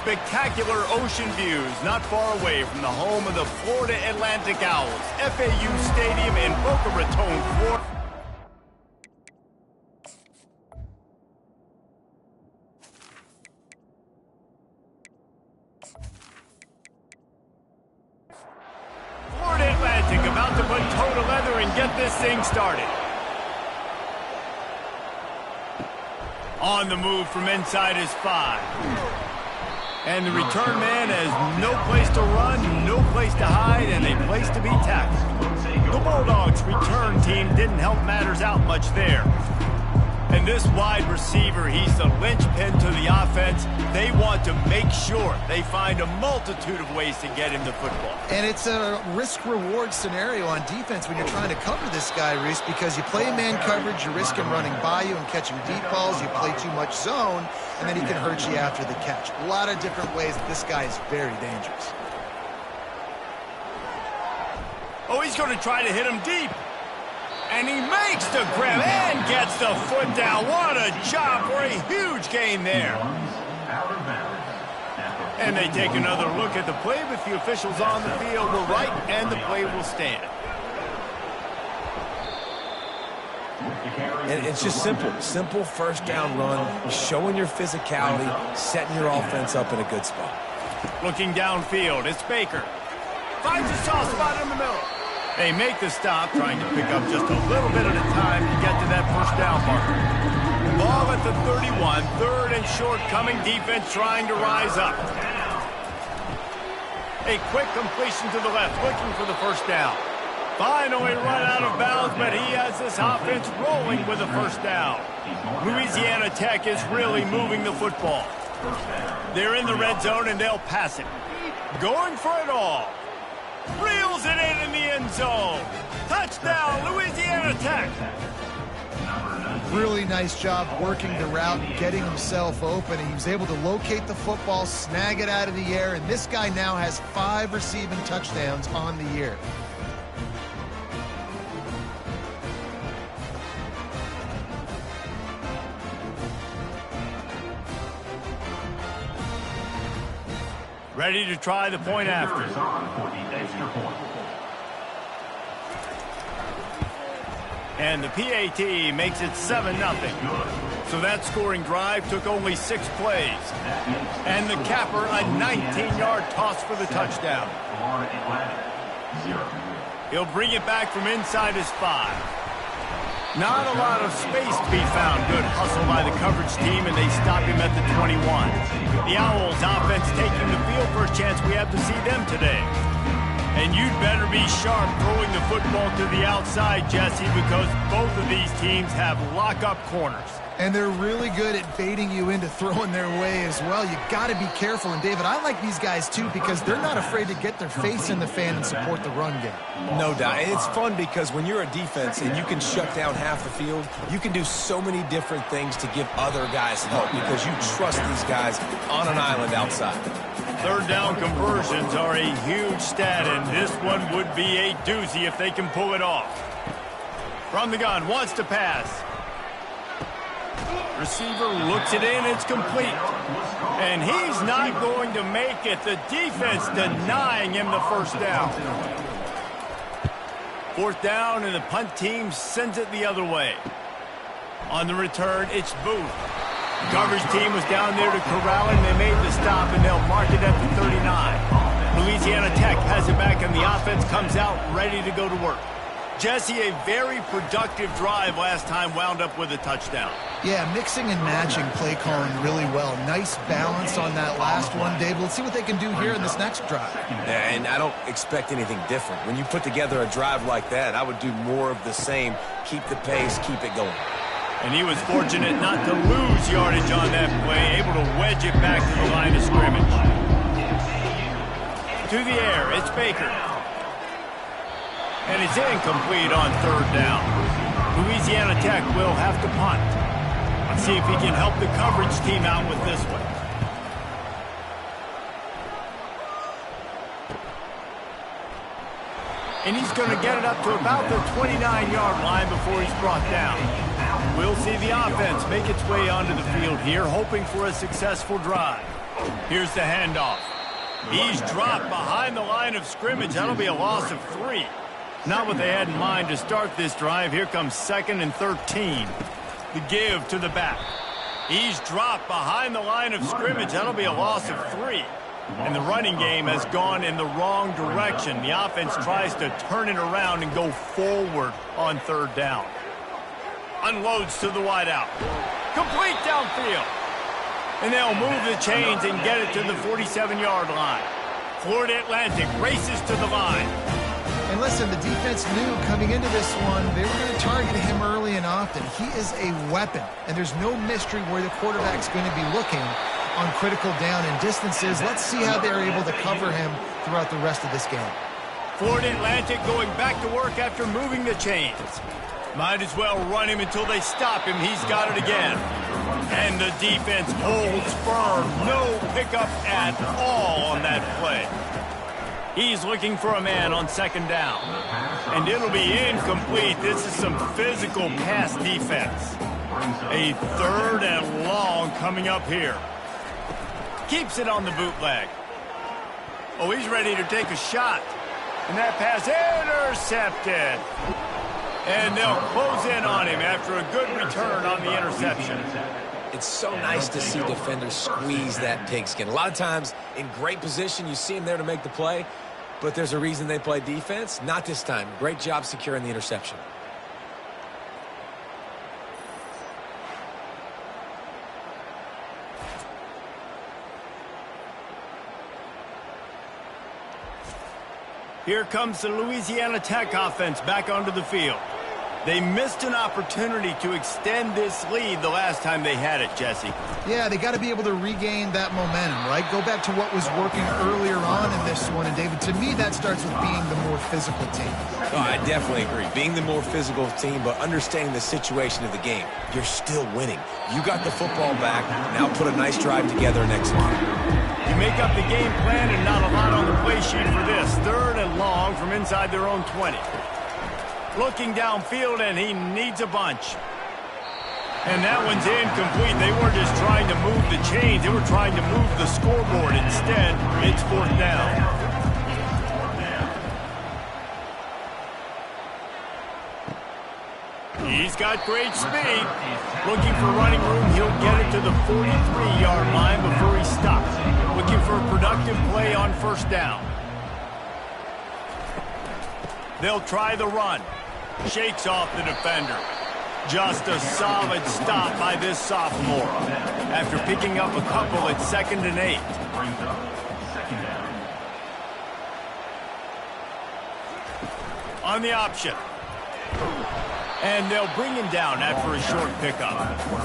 spectacular ocean views not far away from the home of the Florida Atlantic Owls, FAU Stadium in Boca Raton, Florida. Florida Atlantic about to put toe to leather and get this thing started. On the move from inside his 5. And the return man has no place to run, no place to hide, and a place to be tackled. The Bulldogs' return team didn't help matters out much there. And this wide receiver, he's the linchpin to the offense. They want to make sure they find a multitude of ways to get him the football. And it's a risk-reward scenario on defense when you're trying to cover this guy, Reese, because you play man coverage, you risk him running by you and catching deep balls. You play too much zone, and then he can hurt you after the catch. A lot of different ways. This guy is very dangerous. Oh, he's going to try to hit him deep. And he makes the grab and gets the foot down. What a job for a huge gain there. And they take another look at the play, but the officials on the field were right, and the play will stand. And it's just simple first down run, showing your physicality, setting your offense up in a good spot. Looking downfield, it's Baker. Finds a soft spot in the middle. They make the stop, trying to pick up just a little bit at a time to get to that first down marker. Ball at the 31, third and short, coming defense trying to rise up. A quick completion to the left, looking for the first down. Finally run out of bounds, but he has this offense rolling with a first down. Louisiana Tech is really moving the football. They're in the red zone, and they'll pass it. Going for it all. Reels it in the end zone. Touchdown, Louisiana Tech. Really nice job working the route, getting himself open. He was able to locate the football, snag it out of the air, and this guy now has 5 receiving touchdowns on the year. Ready to try the point after. And the PAT makes it 7-0. So that scoring drive took only 6 plays. And the capper, a 19-yard toss for the touchdown. He'll bring it back from inside his 5. Not a lot of space to be found. Good hustle by the coverage team, and they stop him at the 21. The Owls offense taking the field for a chance we have to see them today. And you'd better be sharp throwing the football to the outside, Jesse, because both of these teams have lock-up corners. And they're really good at baiting you into throwing their way as well. You got to be careful. And, David, I like these guys, too, because they're not afraid to get their face in the fan and support the run game. No doubt. And it's fun because when you're a defense and you can shut down half the field, you can do so many different things to give other guys help because you trust these guys on an island outside. Third down conversions are a huge stat, and this one would be a doozy if they can pull it off. From the gun, wants to pass. Receiver looks it in, it's complete. And he's not going to make it. The defense denying him the first down. Fourth down, and the punt team sends it the other way. On the return, it's Booth. The coverage team was down there to corral him. They made the stop, and they'll mark it at the 39. Louisiana Tech has it back, and the offense comes out ready to go to work. Jesse, a very productive drive last time wound up with a touchdown. Yeah, mixing and matching play calling really well. Nice balance on that last one, Dave. Let's see what they can do here in this next drive. Yeah, and I don't expect anything different. When you put together a drive like that, I would do more of the same. Keep the pace, keep it going. And he was fortunate not to lose yardage on that play, able to wedge it back to the line of scrimmage. To the air, it's Baker. And it's incomplete on third down. Louisiana Tech will have to punt. Let's see if he can help the coverage team out with this one. And he's going to get it up to about the 29-yard line before he's brought down. We'll see the offense make its way onto the field here, hoping for a successful drive. Here's the handoff. He's dropped behind the line of scrimmage. That'll be a loss of 3. Not what they had in mind to start this drive. Here comes 2nd and 13. The give to the back. He's dropped behind the line of scrimmage. That'll be a loss of 3. And the running game has gone in the wrong direction. The offense tries to turn it around and go forward on 3rd down. Unloads to the wideout. Complete downfield. And they'll move the chains and get it to the 47-yard line. Florida Atlantic races to the line. And listen, the defense knew coming into this one, they were going to target him early and often. He is a weapon, and there's no mystery where the quarterback's going to be looking on critical down and distances. Let's see how they're able to cover him throughout the rest of this game. Florida Atlantic going back to work after moving the chains. Might as well run him until they stop him. He's got it again. And the defense holds firm. No pickup at all on that play. He's looking for a man on 2nd down. And it'll be incomplete. This is some physical pass defense. A 3rd and long coming up here. Keeps it on the bootleg. Oh, he's ready to take a shot. And that pass intercepted. And they'll close in on him after a good return on the interception. It's so nice to see defenders squeeze that pigskin. A lot of times in great position, you see him there to make the play, but there's a reason they play defense. Not this time. Great job securing the interception. Here comes the Louisiana Tech offense back onto the field. They missed an opportunity to extend this lead the last time they had it, Jesse. Yeah, they got to be able to regain that momentum, right? Go back to what was working earlier on in this one. And, David, to me, that starts with being the more physical team. Oh, I definitely agree. Being the more physical team, but understanding the situation of the game. You're still winning. You got the football back. Now put a nice drive together and execute. You make up the game plan and not a lot on the play sheet for this. 3rd and long from inside their own 20. Looking downfield, and he needs a bunch. And that one's incomplete. They weren't just trying to move the chains. They were trying to move the scoreboard. Instead, it's 4th down. He's got great speed. Looking for running room. He'll get it to the 43-yard line before he stops. Looking for a productive play on 1st down. They'll try the run. Shakes off the defender. Just a solid stop by this sophomore. After picking up a couple at 2nd and 8. On the option. And they'll bring him down after a short pickup.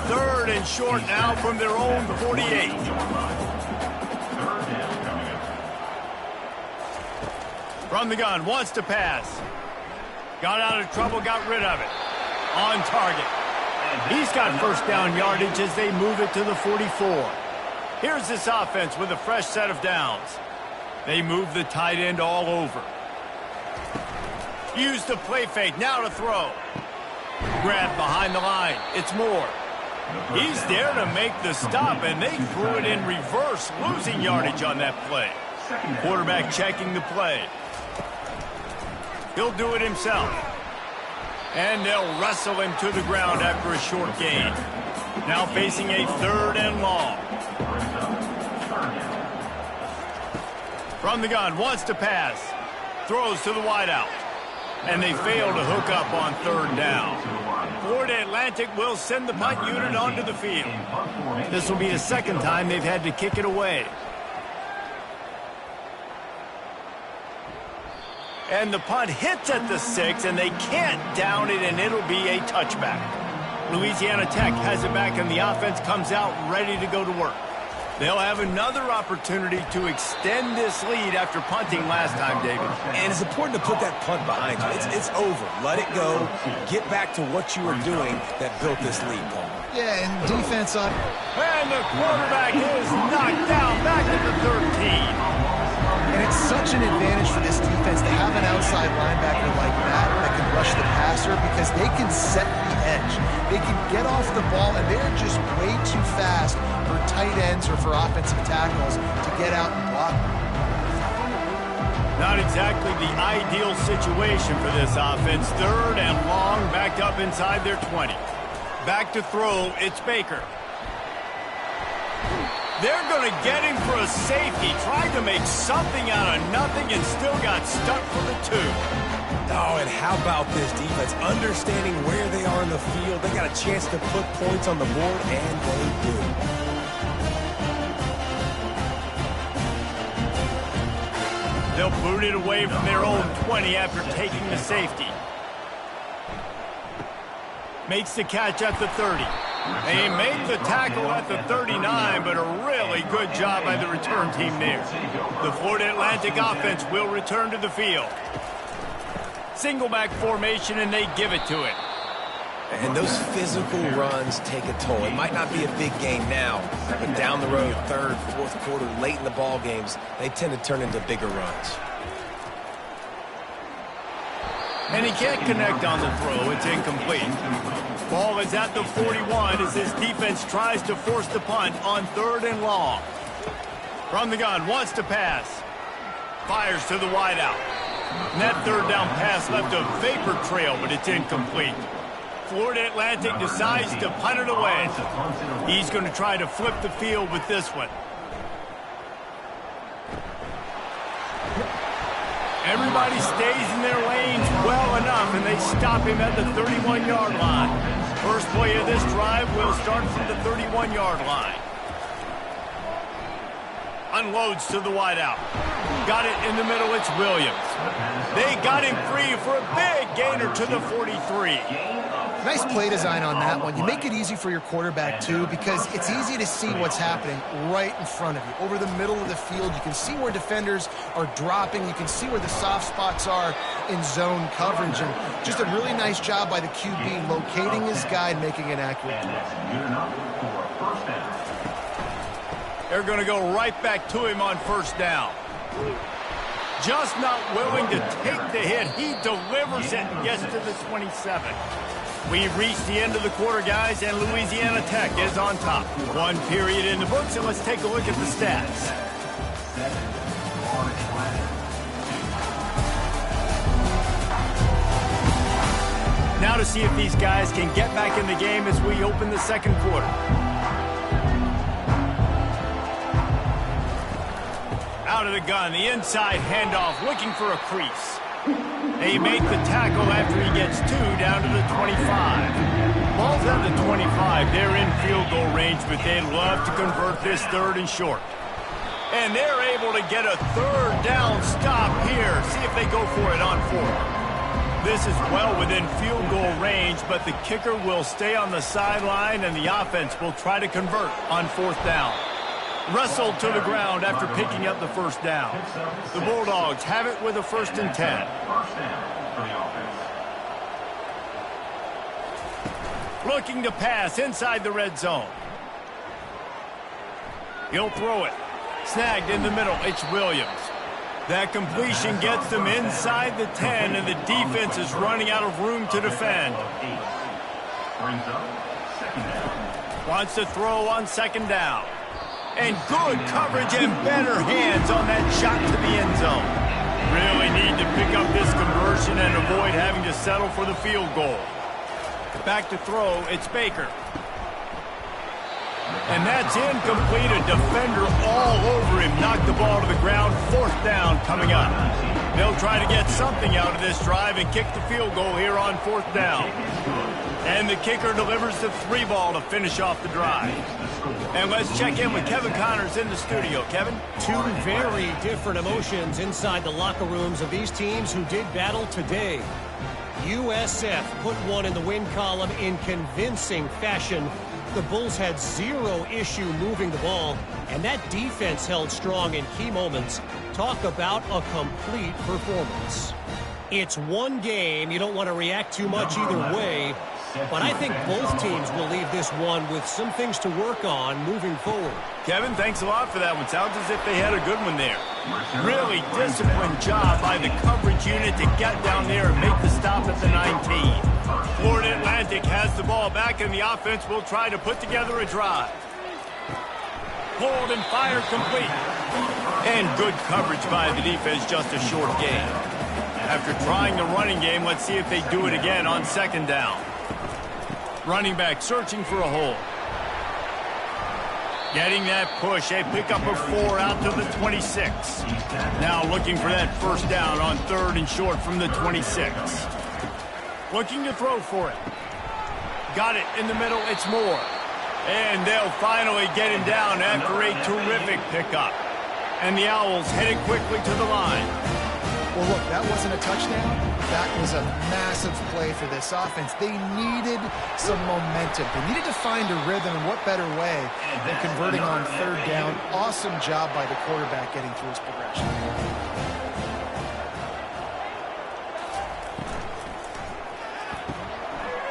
3rd and short now from their own 48. From the gun, wants to pass. Got out of trouble, got rid of it. On target. He's got 1st down yardage as they move it to the 44. Here's this offense with a fresh set of downs. They move the tight end all over. Use the play fake, now to throw. Grab behind the line, it's Moore. He's there to make the stop, and they threw it in reverse, losing yardage on that play. Quarterback checking the play. He'll do it himself. And they'll wrestle him to the ground after a short gain. Now facing a 3rd and long. From the gun, wants to pass. Throws to the wideout. And they fail to hook up on 3rd down. Florida Atlantic will send the punt unit onto the field. This will be the 2nd time they've had to kick it away. And the punt hits at the 6, and they can't down it, and it'll be a touchback. Louisiana Tech has it back, and the offense comes out ready to go to work. They'll have another opportunity to extend this lead after punting last time, David. And it's important to put that punt behind you. It's over. Let it go. Get back to what you were doing that built this lead, Paul. Yeah, and defense on. And the quarterback is knocked down back at the 13. And it's such an advantage for this defense to have an outside linebacker like that can rush the passer because they can set the edge. They can get off the ball, and they're just way too fast for tight ends or for offensive tackles to get out and block. Not exactly the ideal situation for this offense. 3rd and long, backed up inside their 20. Back to throw, it's Baker. They're going to get him for a safety. Tried to make something out of nothing and still got stuck for the 2. Oh, and how about this defense? Understanding where they are in the field. They got a chance to put points on the board, and they do. They'll boot it away from their own 20 after taking the safety. Makes the catch at the 30. They made the tackle at the 39, but a really good job by the return team there. The Florida Atlantic offense will return to the field. Single back formation, and they give it to it. And those physical runs take a toll. It might not be a big game now, but down the road, 3rd, 4th quarter, late in the ball games, they tend to turn into bigger runs. And he can't connect on the throw. It's incomplete. Ball is at the 41 as this defense tries to force the punt on 3rd and long. From the gun, wants to pass. Fires to the wideout. And that 3rd down pass left a vapor trail, but it's incomplete. Florida Atlantic decides to punt it away. He's going to try to flip the field with this one. Everybody stays in their lanes well enough, and they stop him at the 31-yard line. First play of this drive will start from the 31-yard line. Unloads to the wideout. Got it in the middle, it's Williams. They got him free for a big gainer to the 43. Nice play design on that one. You make it easy for your quarterback, too, because it's easy to see what's happening right in front of you. Over the middle of the field, you can see where defenders are dropping. You can see where the soft spots are in zone coverage. And just a really nice job by the QB locating his guy and making an accurate throw. They're going to go right back to him on 1st down. Just not willing to take the hit. He delivers it and gets to the 27. We've reached the end of the quarter, guys, and Louisiana Tech is on top. 1 period in the books, and let's take a look at the stats. Now to see if these guys can get back in the game as we open the 2nd quarter. Out of the gun, the inside handoff, looking for a crease. They make the tackle after he gets 2 down to the 25. Ball's at the 25. They're in field goal range, but they'd love to convert this 3rd and short. And they're able to get a 3rd down stop here. See if they go for it on 4th. This is well within field goal range, but the kicker will stay on the sideline, and the offense will try to convert on 4th down. Wrestled to the ground after picking up the 1st down. The Bulldogs have it with a 1st and 10. Looking to pass inside the red zone. He'll throw it. Snagged in the middle. It's Williams. That completion gets them inside the 10, and the defense is running out of room to defend. Wants to throw on 2nd down. And good coverage and better hands on that shot to the end zone. Really need to pick up this conversion and avoid having to settle for the field goal. Back to throw, it's Baker. And that's incomplete. A defender all over him. Knocked the ball to the ground. 4th down coming up. They'll try to get something out of this drive and kick the field goal here on 4th down. And the kicker delivers the 3 ball to finish off the drive. And let's check in with Kevin Connors in the studio. Kevin? 2 very different emotions inside the locker rooms of these teams who did battle today. USF put one in the win column in convincing fashion. The Bulls had 0 issue moving the ball, and that defense held strong in key moments. Talk about a complete performance. It's one game. You don't want to react too much either way. But I think both teams will leave this one with some things to work on moving forward. Kevin, thanks a lot for that one. Sounds as if they had a good one there. Really disciplined job by the coverage unit to get down there and make the stop at the 19. Florida Atlantic has the ball back, and the offense will try to put together a drive. Pulled and fired complete. And good coverage by the defense, just a short gain. After trying the running game, let's see if they do it again on second down. Running back searching for a hole. Getting that push, a pickup of 4 out to the 26. Now looking for that first down on third and short from the 26. Looking to throw for it. Got it in the middle, it's Moore. And they'll finally get him down after a terrific pickup. And the Owls headed quickly to the line. Well, look, that wasn't a touchdown. That was a massive play for this offense. They needed some momentum. They needed to find a rhythm, and what better way than converting on third down. Awesome job by the quarterback getting through his progression.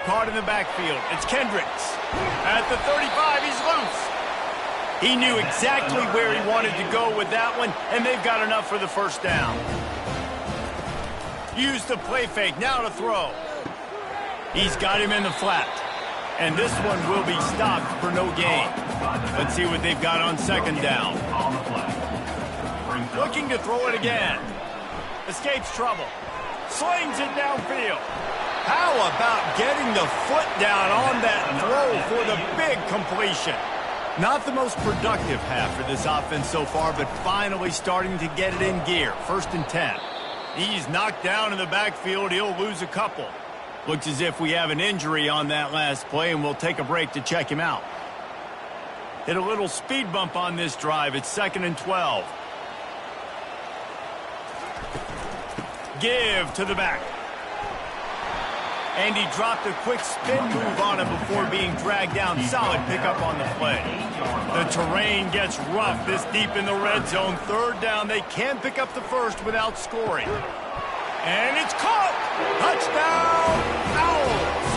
Caught in the backfield. It's Kendricks. At the 35, he's loose. He knew exactly where he wanted to go with that one, and they've got enough for the first down. Use the play fake, now to throw. He's got him in the flat. And this one will be stopped for no gain. Let's see what they've got on second down. Looking to throw it again. Escapes trouble. Slings it downfield. How about getting the foot down on that throw for the big completion? Not the most productive half for this offense so far, but finally starting to get it in gear. 1st and 10. He's knocked down in the backfield. He'll lose a couple. Looks as if we have an injury on that last play, and we'll take a break to check him out. Hit a little speed bump on this drive. It's 2nd and 12. Give to the back. And he dropped a quick spin move on him before being dragged down. Solid pickup on the play. The terrain gets rough this deep in the red zone. 3rd down. They can pick up the first without scoring. And it's caught! Touchdown! Owls!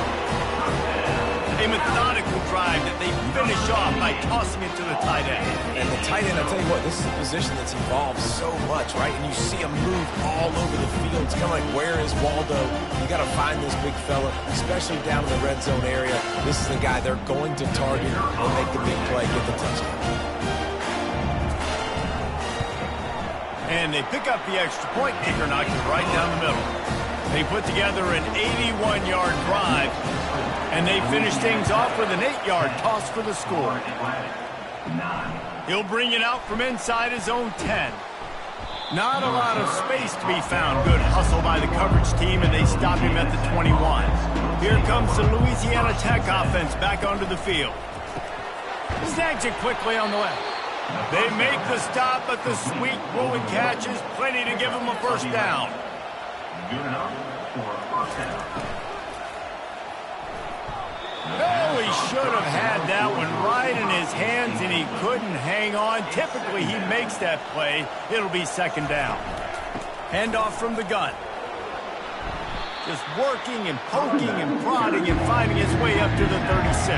A methodical drive that they finish off by tossing it to the tight end. And the tight end, I'll tell you what, this is a position that's evolved so much, right? And you see him move all over the field. It's kind of like, where is Waldo? You got to find this big fella, especially down in the red zone area. This is the guy they're going to target and make the big play, get the touchdown. And they pick up the extra point. Kicker knocked it right down the middle. They put together an 81-yard drive, and they finish things off with an 8-yard toss for the score. He'll bring it out from inside his own 10. Not a lot of space to be found. Good hustle by the coverage team, and they stop him at the 21. Here comes the Louisiana Tech offense back onto the field. Snags it quickly on the left. They make the stop, but the sweet rolling catch is plenty to give them a first down. Good enough for a first down. Oh, he should have had that one right in his hands, and he couldn't hang on. Typically, he makes that play. It'll be 2nd down. Handoff from the gun. Just working and poking and prodding and finding his way up to the 36.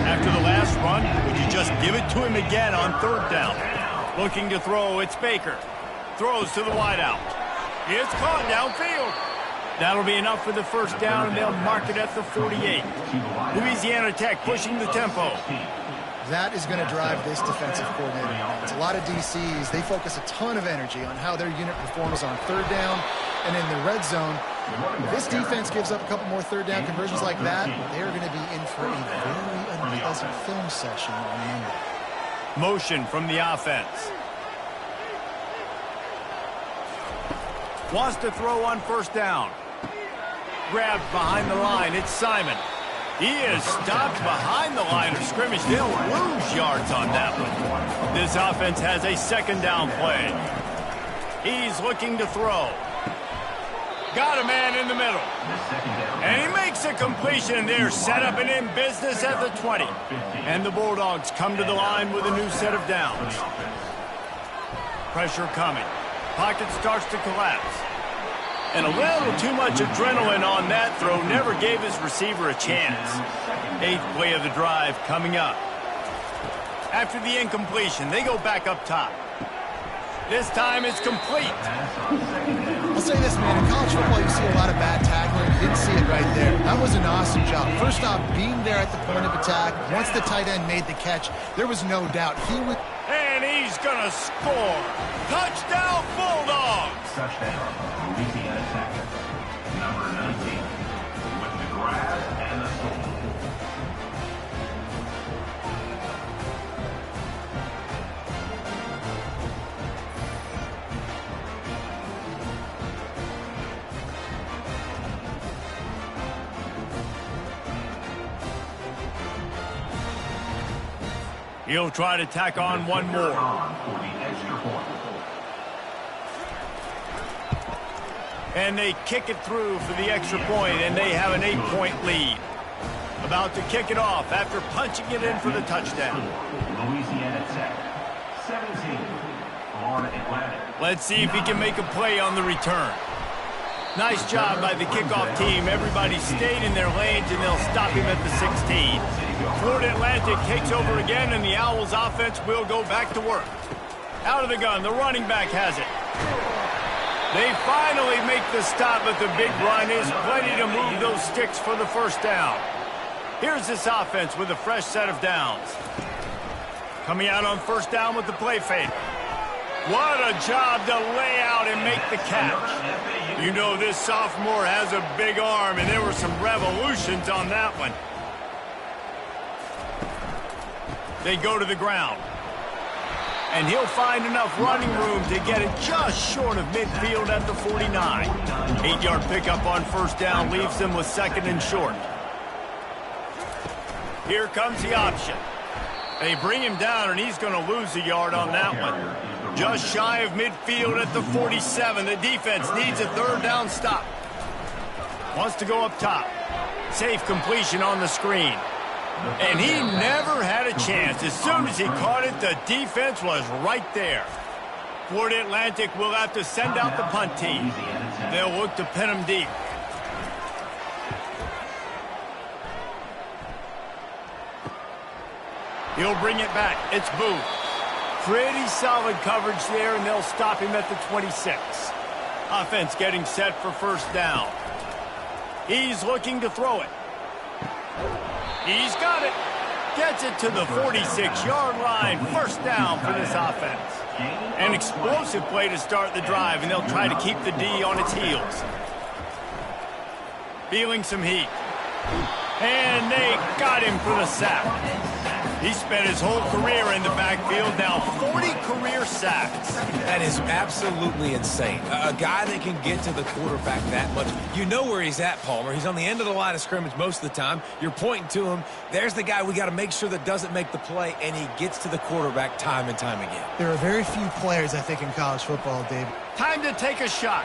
After the last run, would you just give it to him again on 3rd down? Looking to throw, it's Baker. Throws to the wideout. It's caught downfield. That'll be enough for the first down, and they'll mark it at the 48. Louisiana Tech pushing the tempo. That is going to drive this defensive coordinator. It's a lot of DCs. They focus a ton of energy on how their unit performs on 3rd down and in the red zone. If this defense gives up a couple more 3rd down conversions like that, they're going to be in for a very unpleasant film session on Monday. Motion from the offense. Wants to throw on 1st down. Grabbed behind the line. It's Simon. He is stopped behind the line of scrimmage. They'll lose yards on that one. This offense has a 2nd down play. He's looking to throw. Got a man in the middle. And he makes a completion there. Set up and in business at the 20. And the Bulldogs come to the line with a new set of downs. Pressure coming. Pocket starts to collapse. And a little too much adrenaline on that throw never gave his receiver a chance. 8th play of the drive coming up. After the incompletion, they go back up top. This time it's complete. I'll say this, man. In college football, you see a lot of bad tackling. You didn't see it right there. That was an awesome job. First off, being there at the point of attack. Once the tight end made the catch, there was no doubt he would. And he's going to score. Touchdown, Bulldogs. Touchdown, Louisiana Tech. Number 19, with the grab and the score. He'll try to tack on one more. And they kick it through for the extra point, and they have an 8-point lead. About to kick it off after punching it in for the touchdown. Louisiana Tech, 17, Florida Atlantic. Let's see if he can make a play on the return. Nice job by the kickoff team. Everybody stayed in their lanes, and they'll stop him at the 16. Florida Atlantic takes over again, and the Owls offense will go back to work. Out of the gun, the running back has it. They finally make the stop, but the big run is plenty to move those sticks for the first down. Here's this offense with a fresh set of downs. Coming out on first down with the play fake. What a job to lay out and make the catch. You know this sophomore has a big arm, and there were some revolutions on that one. They go to the ground. And he'll find enough running room to get it just short of midfield at the 49. 8-yard pickup on first down leaves them with 2nd and short. Here comes the option. They bring him down, and he's going to lose a yard on that one. Just shy of midfield at the 47. The defense needs a 3rd down stop. Wants to go up top. Safe completion on the screen. And he never had a chance. As soon as he caught it, the defense was right there. Florida Atlantic will have to send out the punt team. They'll look to pin him deep. He'll bring it back. It's Booth. Pretty solid coverage there, and they'll stop him at the 26. Offense getting set for first down. He's looking to throw it. He's got it. Gets it to the 46-yard line. First down for this offense. An explosive play to start the drive, and they'll try to keep the D on its heels. Feeling some heat. And they got him for the sack. He spent his whole career in the backfield, now 40 career sacks. That is absolutely insane. A guy that can get to the quarterback that much. You know where he's at, Palmer. He's on the end of the line of scrimmage most of the time. You're pointing to him. There's the guy we got to make sure that doesn't make the play, and he gets to the quarterback time and time again. There are very few players, I think, in college football, David. Time to take a shot.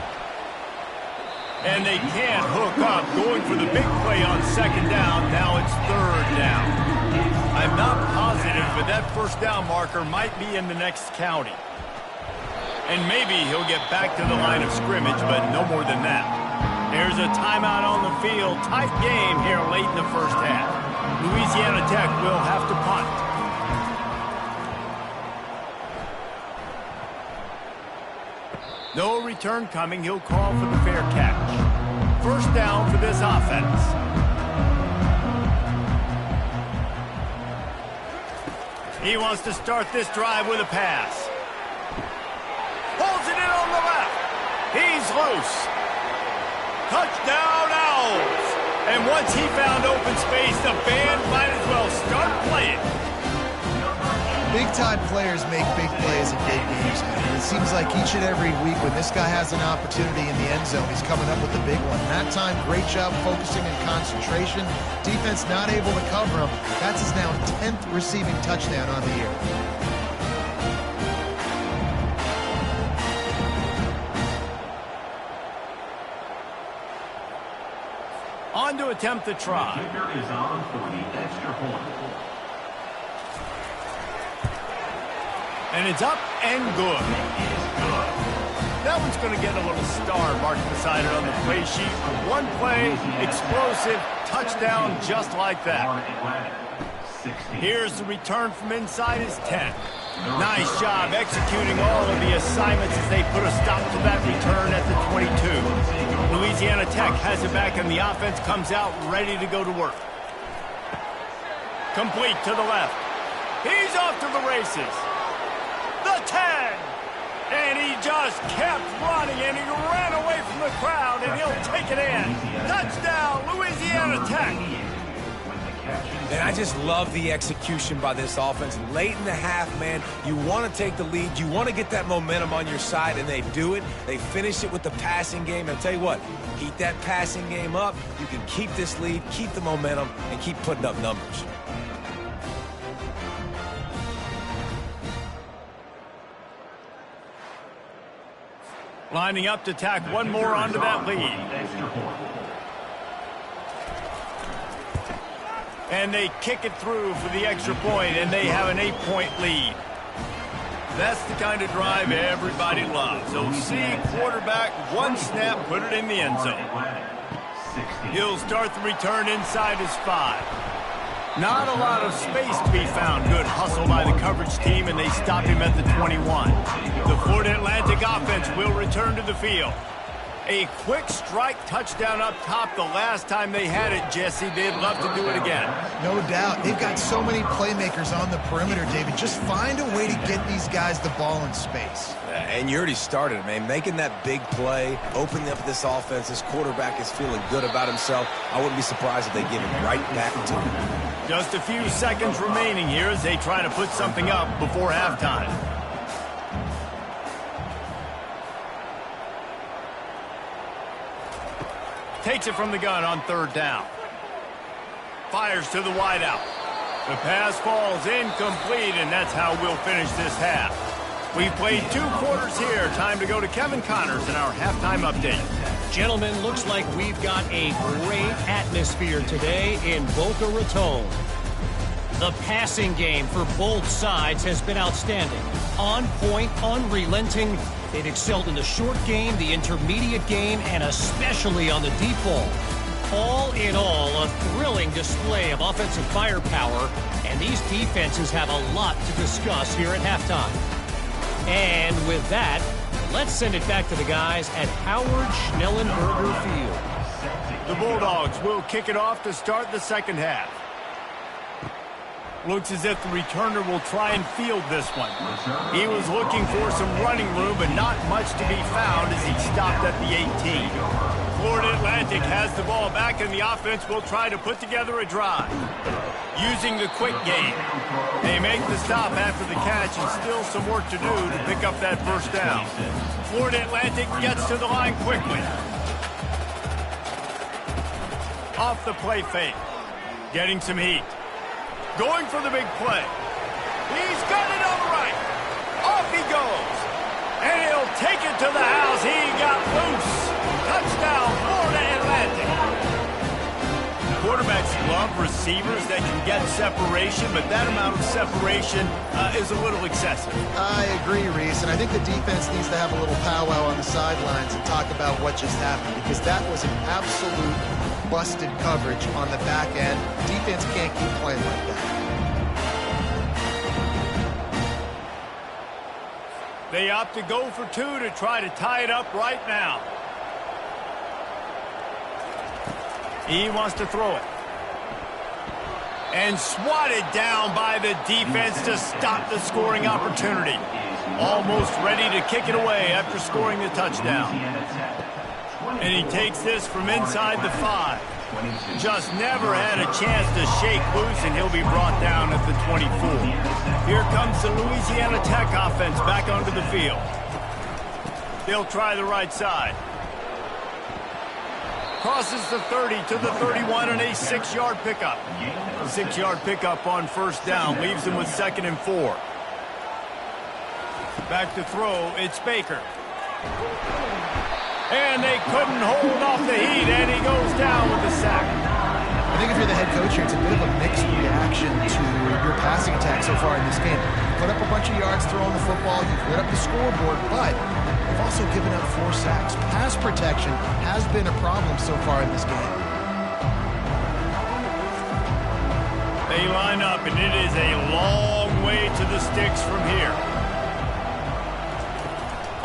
And they can't hook up, going for the big play on 2nd down. Now it's 3rd down. I'm not positive, but that first down marker might be in the next county. And maybe he'll get back to the line of scrimmage, but no more than that. There's a timeout on the field. Tight game here late in the first half. Louisiana Tech will have to punt. No return coming. He'll call for the fair catch. First down for this offense. He wants to start this drive with a pass. Holds it in on the left. He's loose. Touchdown, Owls. And once he found open space, the band might as well start playing. Big-time players make big plays in big games, man. It seems like each and every week when this guy has an opportunity in the end zone, he's coming up with the big one. That time, great job focusing and concentration. Defense not able to cover him. That's his now 10th receiving touchdown on the year. On to attempt the try. The kicker is on for the extra point. And it's up and good. That one's going to get a little star marked beside it on the play sheet. One play, explosive, touchdown just like that. Here's the return from inside his 10. Nice job executing all of the assignments as they put a stop to that return at the 22. Louisiana Tech has it back and the offense comes out ready to go to work. Complete to the left. He's off to the races. The 10. And he just kept running and he ran away from the crowd and he'll take it in. Touchdown, Louisiana Tech. And I just love the execution by this offense. Late in the half, man, you want to take the lead. You want to get that momentum on your side, and they do it. They finish it with the passing game. And I'll tell you what, keep that passing game up. You can keep this lead, keep the momentum, and keep putting up numbers. Lining up to tack one more onto that lead. And they kick it through for the extra point, and they have an 8-point lead. That's the kind of drive everybody loves. OC quarterback, one snap, put it in the end zone. He'll start the return inside his 5. Not a lot of space to be found. Good hustle by the coverage team, and they stop him at the 21. The Florida Atlantic offense will return to the field. A quick strike touchdown up top the last time they had it, Jesse. They'd love to do it again. No doubt. They've got so many playmakers on the perimeter, David. Just find a way to get these guys the ball in space. And you already started, man. Making that big play, opening up this offense. This quarterback is feeling good about himself. I wouldn't be surprised if they give it right back to him. Just a few seconds remaining here as they try to put something up before halftime. Takes it from the gun on 3rd down. Fires to the wideout. The pass falls incomplete, and that's how we'll finish this half. We've played 2 quarters here. Time to go to Kevin Connors in our halftime update. Gentlemen, looks like we've got a great atmosphere today in Boca Raton. The passing game for both sides has been outstanding. On point, unrelenting. They've excelled in the short game, the intermediate game, and especially on the deep ball. All in all, a thrilling display of offensive firepower, and these defenses have a lot to discuss here at halftime. And with that, let's send it back to the guys at Howard Schnellenberger Field. The Bulldogs will kick it off to start the second half. Looks as if the returner will try and field this one. He was looking for some running room, but not much to be found as he stopped at the 18. Florida Atlantic has the ball back, and the offense will try to put together a drive. Using the quick game. They make the stop after the catch, and still some work to do to pick up that first down. Florida Atlantic gets to the line quickly. Off the play fake. Getting some heat. Going for the big play. He's got it on the right. Off he goes. And he'll take it to the house. He got loose. Touchdown, Florida Atlantic. Quarterbacks love receivers that can get separation, but that amount of separation is a little excessive. I agree, Reese, and I think the defense needs to have a little powwow on the sidelines and talk about what just happened, because that was an absolute busted coverage on the back end. Defense can't keep playing like that. They opt to go for 2 to try to tie it up right now. He wants to throw it. And swatted down by the defense to stop the scoring opportunity. Almost ready to kick it away after scoring the touchdown. And he takes this from inside the 5. Just never had a chance to shake loose, and he'll be brought down at the 24. Here comes the Louisiana Tech offense back onto the field. They'll try the right side. Crosses the 30 to the 31 and a 6-yard pickup. A 6-yard pickup on first down leaves them with 2nd and 4. Back to throw, it's Baker. And they couldn't hold off the heat, and he goes down with the sack. I think if you're the head coach here, it's a bit of a mixed reaction to your passing attack so far in this game. You put up a bunch of yards throwing the football, you've lit up the scoreboard, but you've also given up 4 sacks. Pass protection has been a problem so far in this game. They line up, and it is a long way to the sticks from here.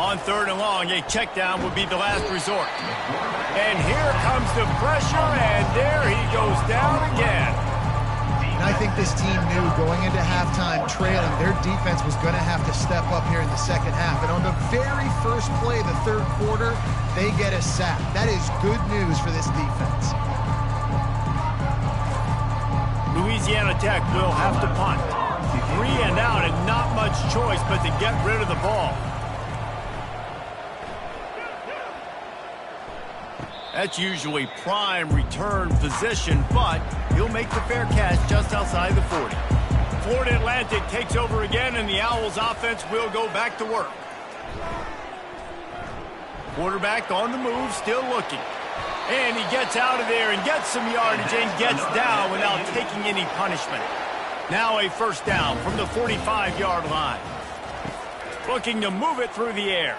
On 3rd and long, a check down would be the last resort. And here comes the pressure, and there he goes down again. And I think this team knew going into halftime trailing, their defense was going to have to step up here in the second half. And on the very first play of the 3rd quarter, they get a sack. That is good news for this defense. Louisiana Tech will have to punt. 3 and out, and not much choice but to get rid of the ball. That's usually prime return position, but he'll make the fair catch just outside the 40. Florida Atlantic takes over again, and the Owls offense will go back to work. Quarterback on the move, still looking. And he gets out of there and gets some yardage and gets down without taking any punishment. Now a first down from the 45-yard line. Looking to move it through the air.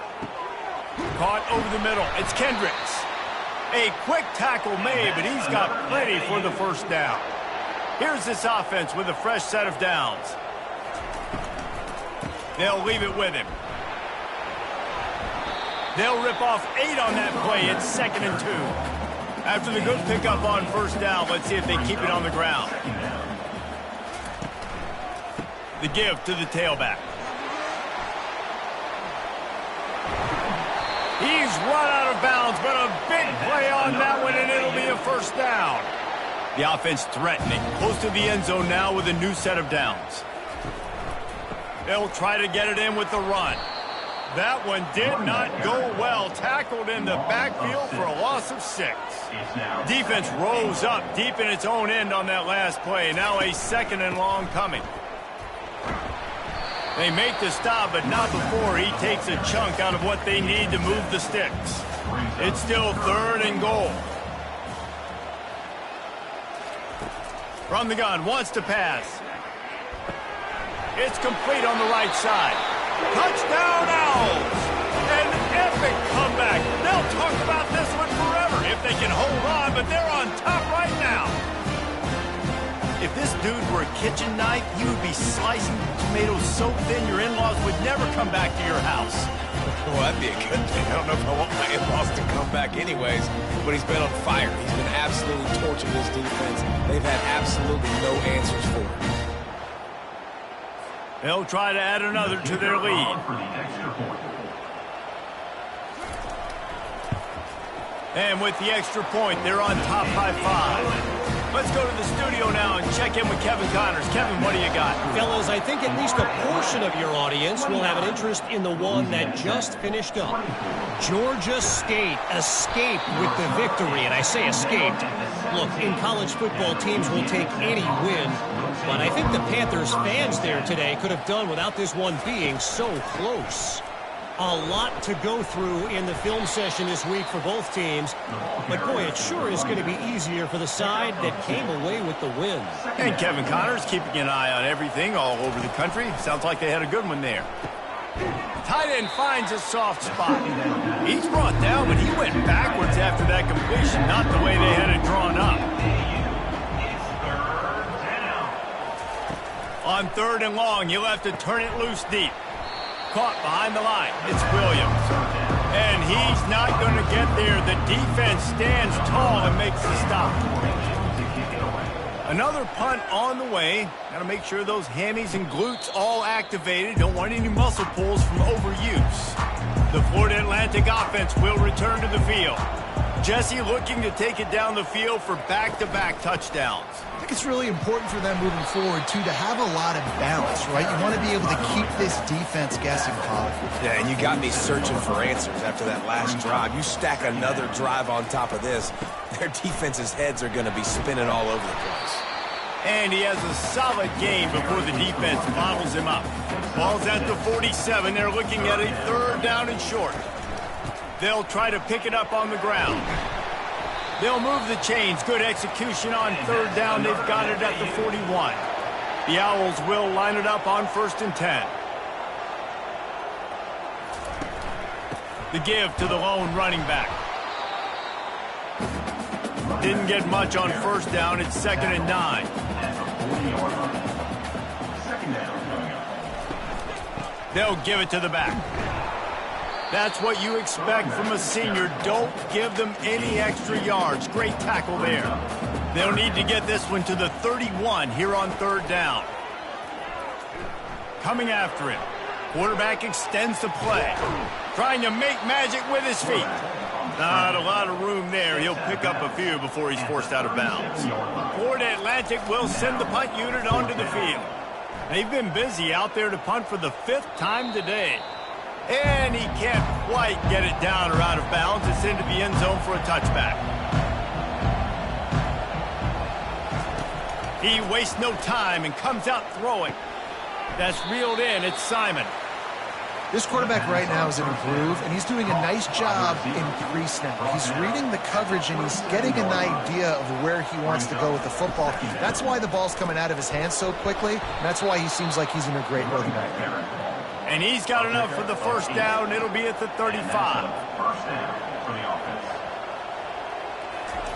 Caught over the middle. It's Kendricks. A quick tackle made, but he's got plenty for the first down. Here's this offense with a fresh set of downs. They'll leave it with him. They'll rip off 8 on that play. It's 2nd and 2. After the good pickup on first down, let's see if they keep it on the ground. The give to the tailback. He's run out of bounds, but a big play on that one, and it'll be a first down. The offense threatening, close to the end zone now with a new set of downs. They'll try to get it in with the run. That one did not go well. Tackled in the backfield for a loss of 6. Defense rose up deep in its own end on that last play. Now a 2nd and long coming. They make the stop, but not before he takes a chunk out of what they need to move the sticks. It's still 3rd and goal. From the gun, wants to pass. It's complete on the right side. Touchdown Owls! An epic comeback. They'll talk about this one forever if they can hold on, but they're on top right now. If this dude were a kitchen knife, you would be slicing tomatoes so thin your in-laws would never come back to your house. Well, that'd be a good thing. I don't know if I want my in-laws to come back anyways, but he's been on fire. He's been absolutely torching this defense. They've had absolutely no answers for him. They'll try to add another to their lead. And with the extra point, they're on top by 5. Let's go to the studio now and check in with Kevin Connors. Kevin, what do you got? Fellas, I think at least a portion of your audience will have an interest in the one that just finished up. Georgia State escaped with the victory, and I say escaped. Look, in college football, teams will take any win, but I think the Panthers fans there today could have done without this one being so close. A lot to go through in the film session this week for both teams. But, boy, it sure is going to be easier for the side that came away with the win. And Kevin Connors keeping an eye on everything all over the country. Sounds like they had a good one there. Tight end finds a soft spot. He's brought down, but he went backwards after that completion, not the way they had it drawn up. On 3rd and long, he'll have to turn it loose deep. Caught behind the line. It's Williams. And he's not going to get there. The defense stands tall and makes the stop. Another punt on the way. Got to make sure those hammies and glutes all activated. Don't want any muscle pulls from overuse. The Florida Atlantic offense will return to the field. Jesse looking to take it down the field for back-to-back touchdowns. I think it's really important for them moving forward, too, to have a lot of balance, right? You want to be able to keep this defense guessing, Colin. Yeah, and you got me searching for answers after that last drive. You stack another drive on top of this, their defense's heads are going to be spinning all over the place. And he has a solid game before the defense bottles him up. Ball's at the 47. They're looking at a 3rd down and short. They'll try to pick it up on the ground. They'll move the chains. Good execution on third down. They've got it at the 41. The Owls will line it up on 1st and 10. The give to the lone running back. Didn't get much on 1st down. It's 2nd and 9. They'll give it to the back. That's what you expect from a senior. Don't give them any extra yards. Great tackle there. They'll need to get this one to the 31 here on 3rd down. Coming after him. Quarterback extends the play. Trying to make magic with his feet. Not a lot of room there. He'll pick up a few before he's forced out of bounds. Florida Atlantic will send the punt unit onto the field. They've been busy out there to punt for the 5th time today. And he can't quite get it down or out of bounds. It's into the end zone for a touchback. He wastes no time and comes out throwing. That's reeled in. It's Simon. This quarterback right now is in a groove, and he's doing a nice job in pre-snap. He's reading the coverage, and he's getting an idea of where he wants to go with the football. That's why the ball's coming out of his hands so quickly, and that's why he seems like he's in a great rhythm right now. And he's got enough for the 1st down. It'll be at the 35.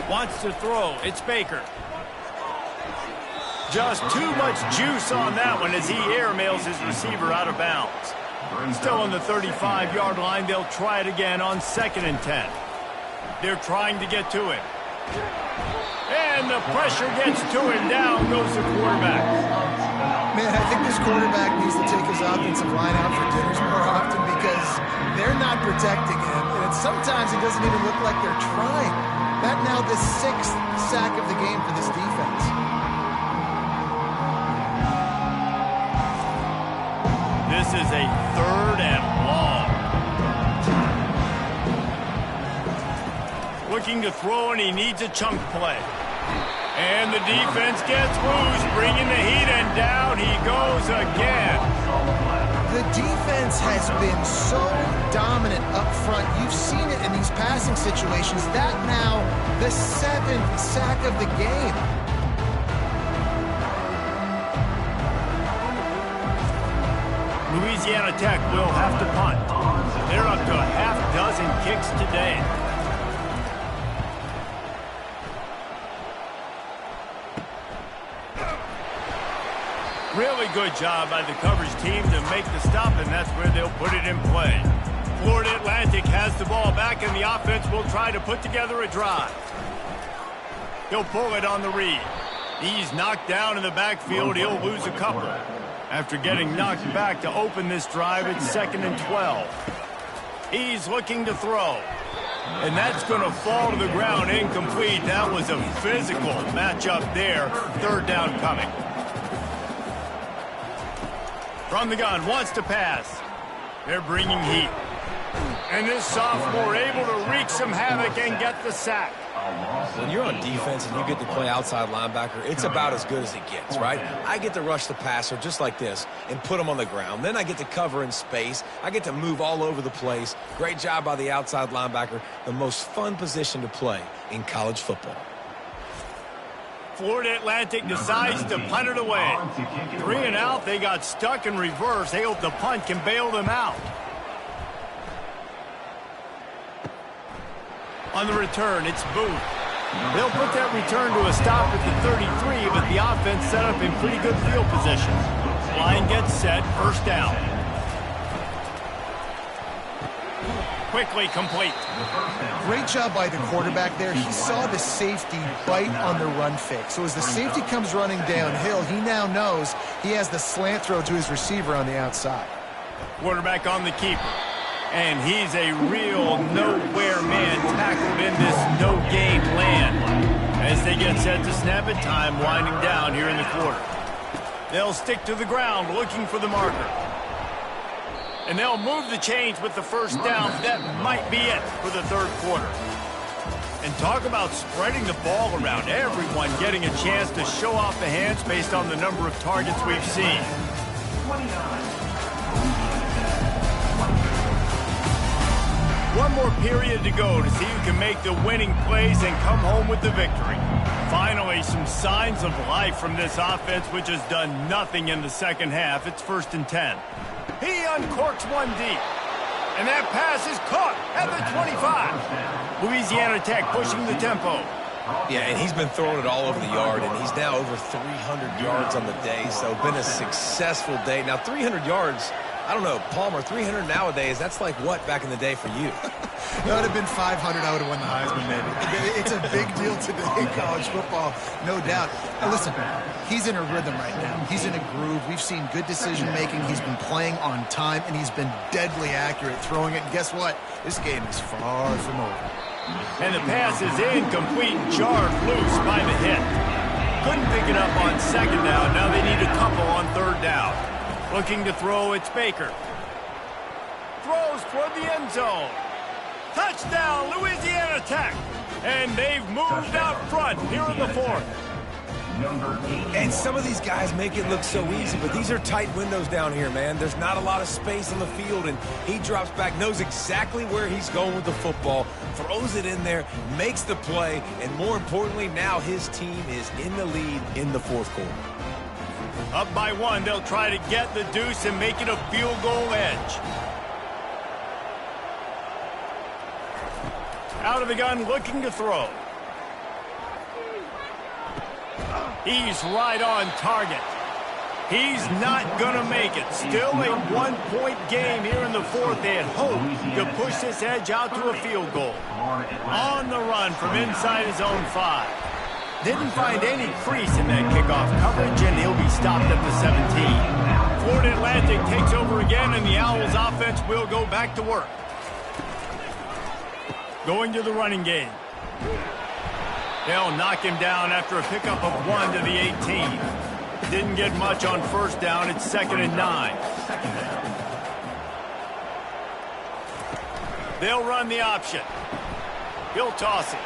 Wants to throw. It's Baker. Just too much juice on that one as he airmails his receiver out of bounds. Still on the 35-yard line. They'll try it again on 2nd and 10. They're trying to get to him. And the pressure gets to him. Down goes the quarterback. Man, I think this quarterback needs to take his offensive line out for dinners more often because they're not protecting him. And sometimes it doesn't even look like they're trying. That now the 6th sack of the game for this defense. This is a 3rd and long. Looking to throw, and he needs a chunk play. And the defense gets loose, bringing the heat, and down he goes again. The defense has been so dominant up front. You've seen it in these passing situations. That now the 7th sack of the game. Louisiana Tech will have to punt. They're up to a half dozen kicks today. Really good job by the coverage team to make the stop, and that's where they'll put it in play. Florida Atlantic has the ball back, and the offense will try to put together a drive. He'll pull it on the read. He's knocked down in the backfield. He'll lose a couple. After getting knocked back to open this drive, it's 2nd and 12. He's looking to throw. And that's going to fall to the ground incomplete. That was a physical matchup there. 3rd down coming. From the gun, wants to pass. They're bringing heat. And this sophomore able to wreak some havoc and get the sack. When you're on defense and you get to play outside linebacker, it's about as good as it gets, right? I get to rush the passer just like this and put him on the ground. Then I get to cover in space. I get to move all over the place. Great job by the outside linebacker. The most fun position to play in college football. Florida Atlantic decides to punt it away. 3 and out. They got stuck in reverse. They hope the punt can bail them out. On the return, it's Booth. They'll put that return to a stop at the 33, but the offense set up in pretty good field position. Line gets set, 1st down. Quickly complete. Great job by the quarterback there. He saw the safety bite on the run fake. So as the safety comes running downhill, he now knows he has the slant throw to his receiver on the outside. Quarterback on the keeper. And he's a real nowhere man tackled in this no-gain land. As they get set to snap it, time winding down here in the quarter. They'll stick to the ground looking for the marker. And they'll move the chains with the 1st down. That might be it for the 3rd quarter. And talk about spreading the ball around. Everyone getting a chance to show off the hands based on the number of targets we've seen. 29. One more period to go to see who can make the winning plays and come home with the victory. Finally, some signs of life from this offense, which has done nothing in the second half. It's 1st and 10. He uncorks one deep. And that pass is caught at the 25. Louisiana Tech pushing the tempo. Yeah, and he's been throwing it all over the yard, and he's now over 300 yards on the day, so been a successful day. Now, 300 yards, I don't know, Palmer, 300 nowadays, that's like what back in the day for you? That would have been 500. I would have won the Heisman, maybe. It's a big deal today in college football, no doubt. Now, listen, he's in a rhythm right now. He's in a groove. We've seen good decision-making. He's been playing on time, and he's been deadly accurate throwing it. And guess what? This game is far from over. And the pass is incomplete, jarred loose by the hit. Couldn't pick it up on second down. Now they need a couple on third down. Looking to throw, it's Baker. Throws toward the end zone. Touchdown, Louisiana Tech. And they've moved out front here in the 4th. And some of these guys make it look so easy, but these are tight windows down here, man. There's not a lot of space on the field, and he drops back, knows exactly where he's going with the football, throws it in there, makes the play, and more importantly, now his team is in the lead in the 4th quarter. Up by 1, they'll try to get the deuce and make it a field goal edge. Out of the gun, looking to throw. He's right on target. He's not going to make it. Still a 1-point game here in the 4th. They had hoped to push this edge out to a field goal. On the run from inside his own 5. Didn't find any crease in that kickoff coverage, and he'll be stopped at the 17. Florida Atlantic takes over again, and the Owls offense will go back to work. Going to the running game. They'll knock him down after a pickup of 1 to the 18. Didn't get much on first down. It's 2nd and 9. They'll run the option. He'll toss it.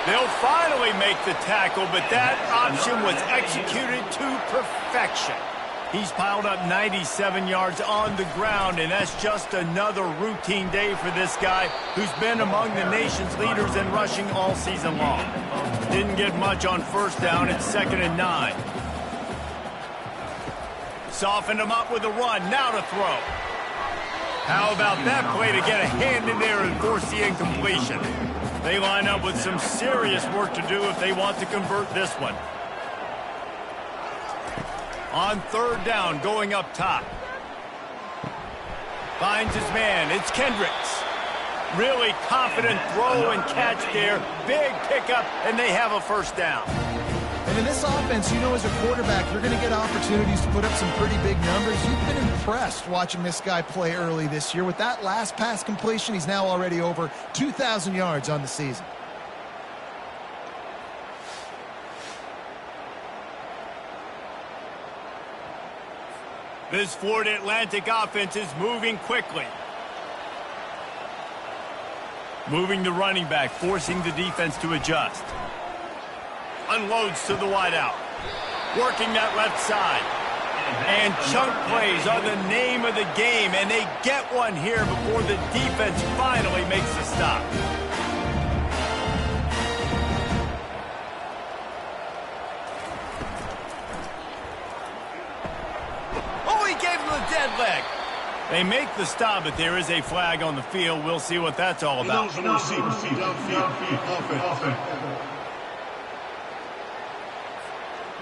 They'll finally make the tackle, but that option was executed to perfection. He's piled up 97 yards on the ground, and that's just another routine day for this guy who's been among the nation's leaders in rushing all season long. Didn't get much on first down. It's 2nd and 9. Softened him up with a run. Now to throw. How about that play to get a hand in there and force the incompletion? They line up with some serious work to do if they want to convert this one. On third down, going up top. Finds his man. It's Kendricks. Really confident throw and catch there. Big pickup, and they have a first down. And in this offense, you know, as a quarterback, you're going to get opportunities to put up some pretty big numbers. You've been impressed watching this guy play early this year. With that last pass completion, he's now already over 2,000 yards on the season. This Florida Atlantic offense is moving quickly. Moving the running back, forcing the defense to adjust. Unloads to the wideout. Working that left side. And chunk plays are the name of the game, and they get one here before the defense finally makes the stop. Dead leg. They make the stop, but there is a flag on the field. We'll see what that's all about.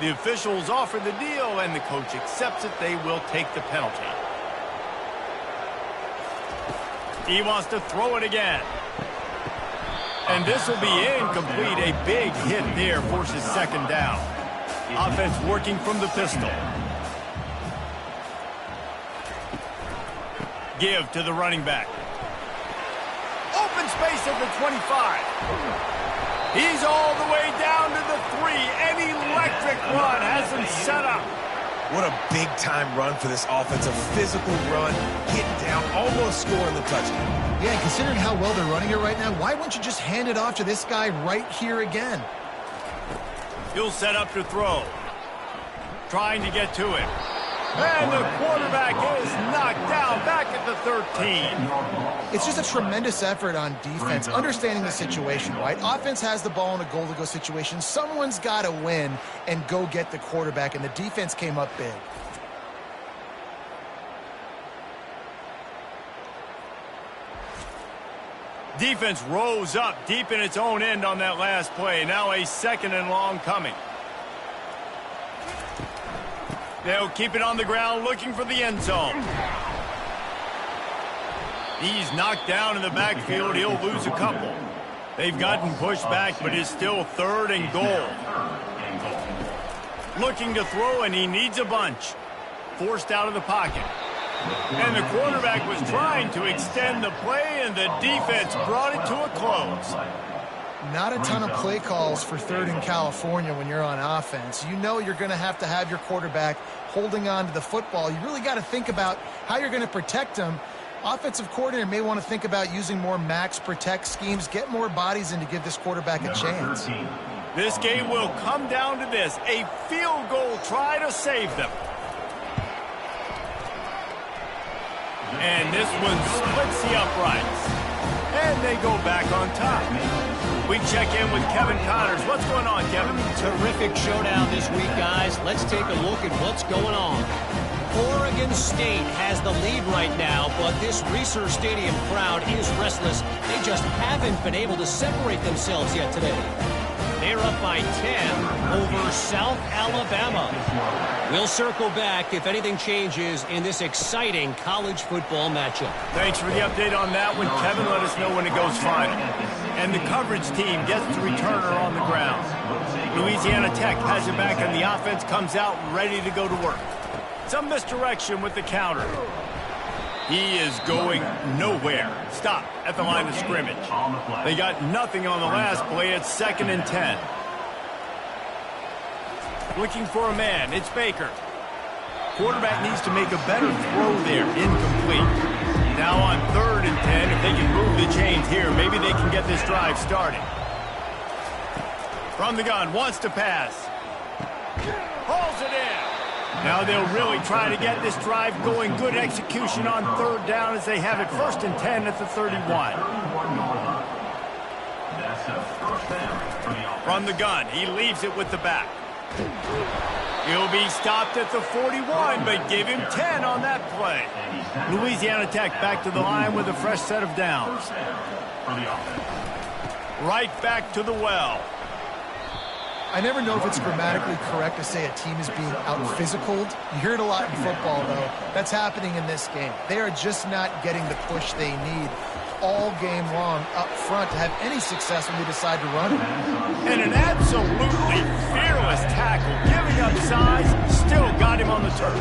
The officials offer the deal, and the coach accepts it. They will take the penalty. He wants to throw it again. And this will be incomplete. A big hit there forces 2nd down. Offense working from the pistol. Give to the running back. Open space at the 25. He's all the way down to the 3. An electric run has him set up. What a big-time run for this offense. A physical run, getting down, almost scoring the touchdown. Yeah, and considering how well they're running it right now, why wouldn't you just hand it off to this guy right here again? He'll set up to throw. Trying to get to it. And the quarterback is knocked down back at the 13. It's just a tremendous effort on defense, understanding the situation, right? Offense has the ball in a goal-to-go situation. Someone's got to win and go get the quarterback, and the defense came up big. Defense rose up deep in its own end on that last play. Now a 2nd and long coming. They'll keep it on the ground looking for the end zone. He's knocked down in the backfield. He'll lose a couple. They've gotten pushed back, but it's still 3rd and goal. Looking to throw, and he needs a bunch. Forced out of the pocket. And the quarterback was trying to extend the play, and the defense brought it to a close. Not a ton of play calls for 3rd in California when you're on offense. You know you're going to have your quarterback holding on to the football. You really got to think about how you're going to protect him. Offensive coordinator may want to think about using more max protect schemes, get more bodies in to give this quarterback a chance. This game will come down to this, a field goal try to save them. And this one splits the uprights. And they go back on top. We check in with Kevin Connors. What's going on, Kevin? Terrific showdown this week, guys. Let's take a look at what's going on. Oregon State has the lead right now, but this Research Stadium crowd is restless. They just haven't been able to separate themselves yet today. They're up by 10 over South Alabama. We'll circle back if anything changes in this exciting college football matchup. Thanks for the update on that one, Kevin. Let us know when it goes final. And the coverage team gets the returner on the ground. Louisiana Tech has it back, and the offense comes out ready to go to work. Some misdirection with the counter. He is going nowhere. Stop at the line of scrimmage. They got nothing on the last play. It's 2nd and 10. Looking for a man. It's Baker. Quarterback needs to make a better throw there. Incomplete. Now on 3rd and 10, if they can move the chains here, maybe they can get this drive started. From the gun, wants to pass. Hauls it in. Now they'll really try to get this drive going. Good execution on 3rd down as they have it 1st and 10 at the 31. From the gun, he leaves it with the back. He'll be stopped at the 41, but give him 10 on that play. Louisiana Tech back to the line with a fresh set of downs. Right back to the well. I never know if it's grammatically correct to say a team is being out-physicaled. You hear it a lot in football, though. That's happening in this game. They are just not getting the push they need all game long up front to have any success when they decide to run it. And an absolutely fearless tackle, giving up size, still got him on the turf.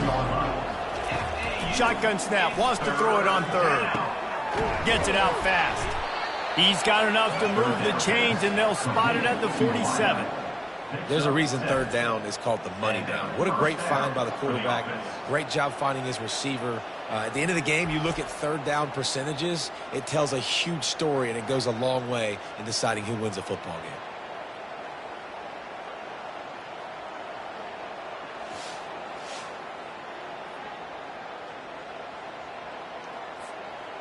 Shotgun snap, wants to throw it on 3rd. Gets it out fast. He's got enough to move the chains, and they'll spot it at the 47. There's a reason 3rd down is called the money down. What a great find by the quarterback. Great job finding his receiver. At the end of the game, you look at 3rd down percentages. It tells a huge story, and it goes a long way in deciding who wins a football game.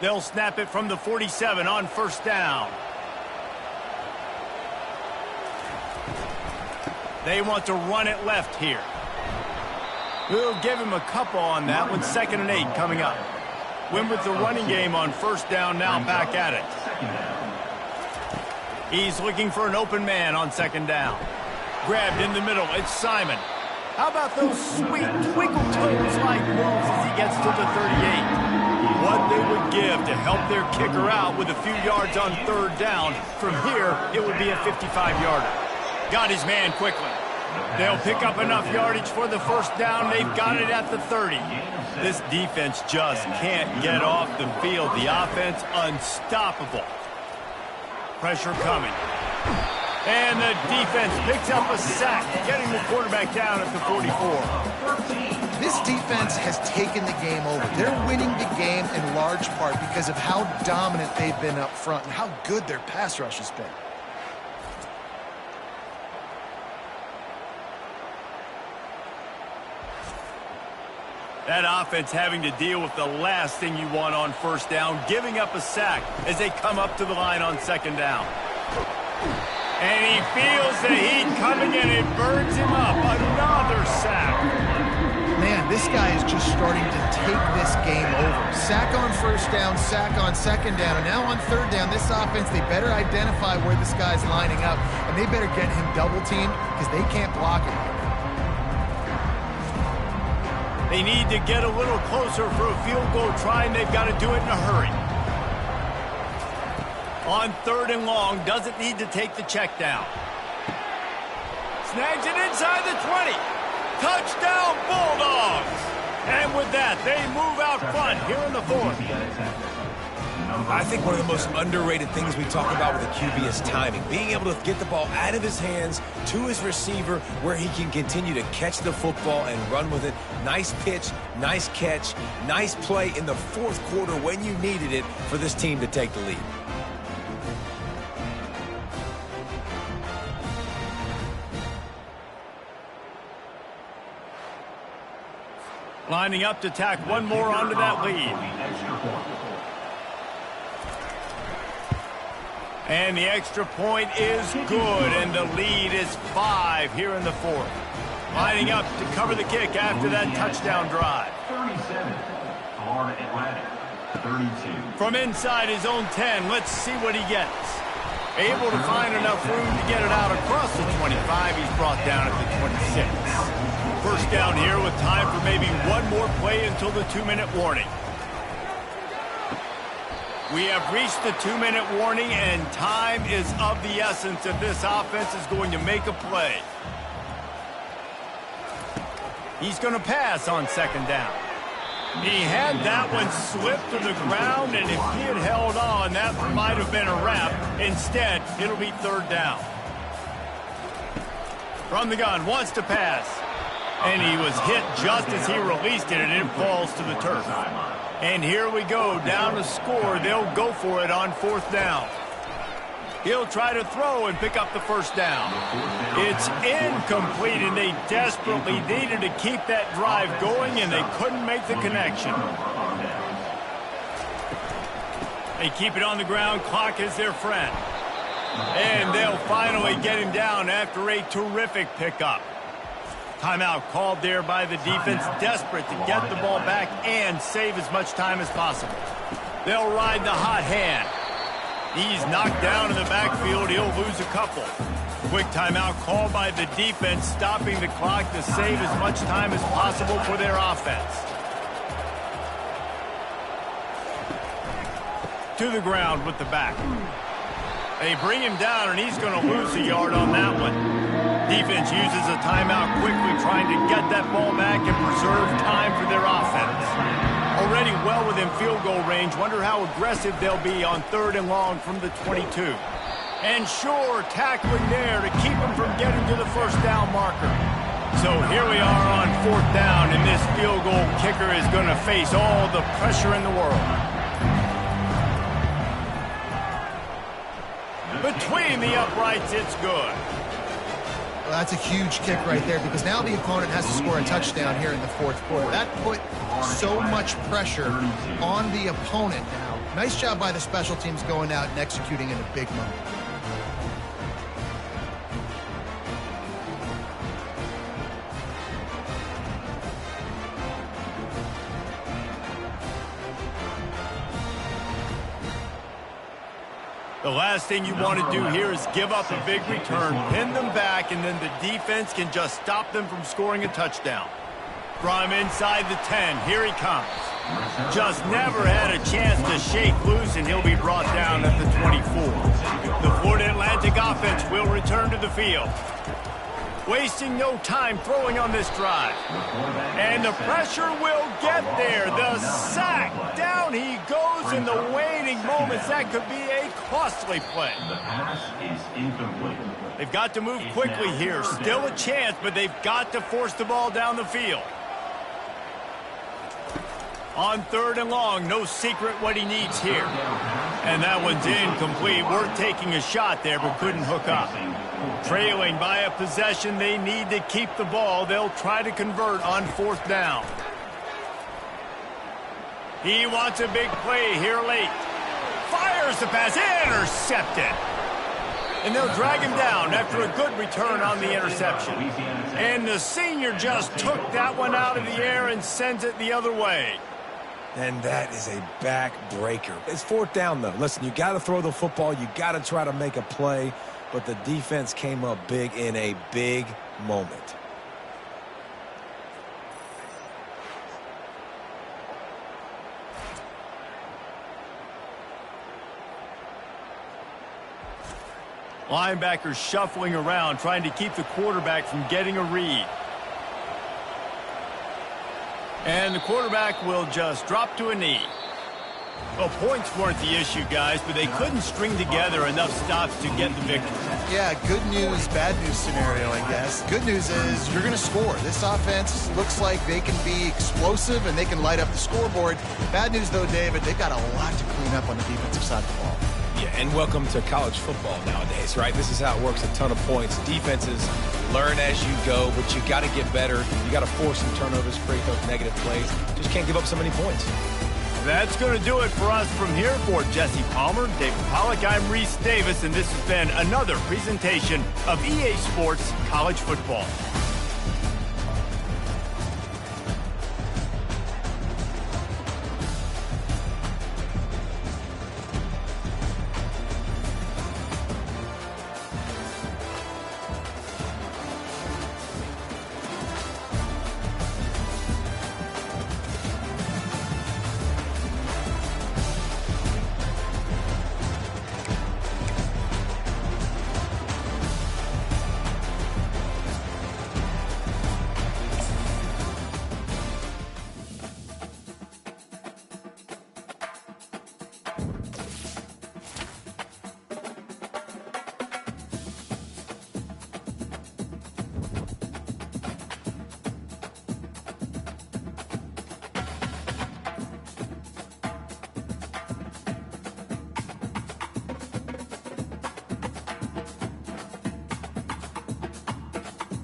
They'll snap it from the 47 on 1st down. They want to run it left here. We'll give him a couple on that one. 2nd and 8 coming up. Win with the running game on 1st down, now back at it. He's looking for an open man on 2nd down. Grabbed in the middle. It's Simon. How about those sweet twinkle toes-like moves as he gets to the 38? What they would give to help their kicker out with a few yards on 3rd down. From here, it would be a 55-yarder. Got his man quickly. They'll pick up enough yardage for the 1st down. They've got it at the 30. This defense just can't get off the field. The offense unstoppable. Pressure coming. And the defense picks up a sack, getting the quarterback down at the 44. This defense has taken the game over. They're winning the game in large part because of how dominant they've been up front and how good their pass rush has been. That offense having to deal with the last thing you want on first down, giving up a sack as they come up to the line on second down. And he feels the heat coming and it burns him up. Another sack. Man, this guy is just starting to take this game over. Sack on first down, sack on second down, and now on third down, this offense, they better identify where this guy's lining up, and they better get him double-teamed because they can't block him. They need to get a little closer for a field goal try, and they've got to do it in a hurry. On third and long, doesn't need to take the check down. Snags it inside the 20. Touchdown, Bulldogs! And with that, they move out front here in the fourth. I think one of the most underrated things we talk about with a QB is timing. Being able to get the ball out of his hands to his receiver where he can continue to catch the football and run with it. Nice pitch, nice catch, nice play in the fourth quarter when you needed it for this team to take the lead. Lining up to tack one more onto that lead. And the extra point is good, and the lead is 5 here in the fourth. Lining up to cover the kick after that touchdown drive. 37, Florida Atlantic, 32. From inside his own 10, let's see what he gets. Able to find enough room to get it out across the 25. He's brought down at the 26. First down here with time for maybe one more play until the 2-minute warning. We have reached the 2-minute warning, and time is of the essence if this offense is going to make a play. He's going to pass on second down. He had that one slip to the ground, and if he had held on, that might have been a wrap. Instead, it'll be third down. From the gun, wants to pass. And he was hit just as he released it, and it falls to the turf. And here we go, down to score. They'll go for it on fourth down. He'll try to throw and pick up the first down. It's incomplete, and they desperately needed to keep that drive going, and they couldn't make the connection. They keep it on the ground. Clock is their friend. And they'll finally get him down after a terrific pickup. Timeout called there by the defense, desperate to get the ball back and save as much time as possible. They'll ride the hot hand. He's knocked down in the backfield. He'll lose a couple. Quick timeout called by the defense, stopping the clock to save as much time as possible for their offense. To the ground with the back. They bring him down, and he's going to lose a yard on that one. Defense uses a timeout quickly, trying to get that ball back and preserve time for their offense. Already well within field goal range. Wonder how aggressive they'll be on third and long from the 22. And sure, tackling there to keep him from getting to the first down marker. So here we are on fourth down, and this field goal kicker is going to face all the pressure in the world. Between the uprights, it's good. Well, that's a huge kick right there because now the opponent has to score a touchdown here in the fourth quarter. That put so much pressure on the opponent now. Nice job by the special teams going out and executing in a big moment. The last thing you want to do here is give up a big return, pin them back, and then the defense can just stop them from scoring a touchdown. From inside the 10, here he comes. Just never had a chance to shake loose, and he'll be brought down at the 24. The Florida Atlantic offense will return to the field. Wasting no time throwing on this drive. And the pressure will get there. The sack. Down he goes in the waning moments. That could be a costly play. The pass is incomplete. They've got to move quickly here. Still a chance, but they've got to force the ball down the field. On third and long, no secret what he needs here. And that one's incomplete. Worth taking a shot there, but couldn't hook up. Trailing by a possession, they need to keep the ball. They'll try to convert on fourth down. He wants a big play here late. Fires the pass, intercepted. And they'll drag him down after a good return on the interception. And the senior just took that one out of the air and sends it the other way. And that is a backbreaker. It's fourth down, though. Listen, you got to throw the football. You got to try to make a play. But the defense came up big in a big moment. Linebackers shuffling around, trying to keep the quarterback from getting a read. And the quarterback will just drop to a knee. Well, points weren't the issue, guys, but they couldn't string together enough stops to get the victory. Yeah, good news, bad news scenario, I guess. Good news is you're going to score. This offense looks like they can be explosive and they can light up the scoreboard. Bad news, though, David, they've got a lot to clean up on the defensive side of the ball. Yeah, and welcome to college football nowadays, right? This is how it works, a ton of points. Defenses learn as you go, but you got to get better. You got to force some turnovers, create those negative plays. Just can't give up so many points. That's going to do it for us from here. For Jesse Palmer, David Pollack, I'm Reese Davis, and this has been another presentation of EA Sports College Football.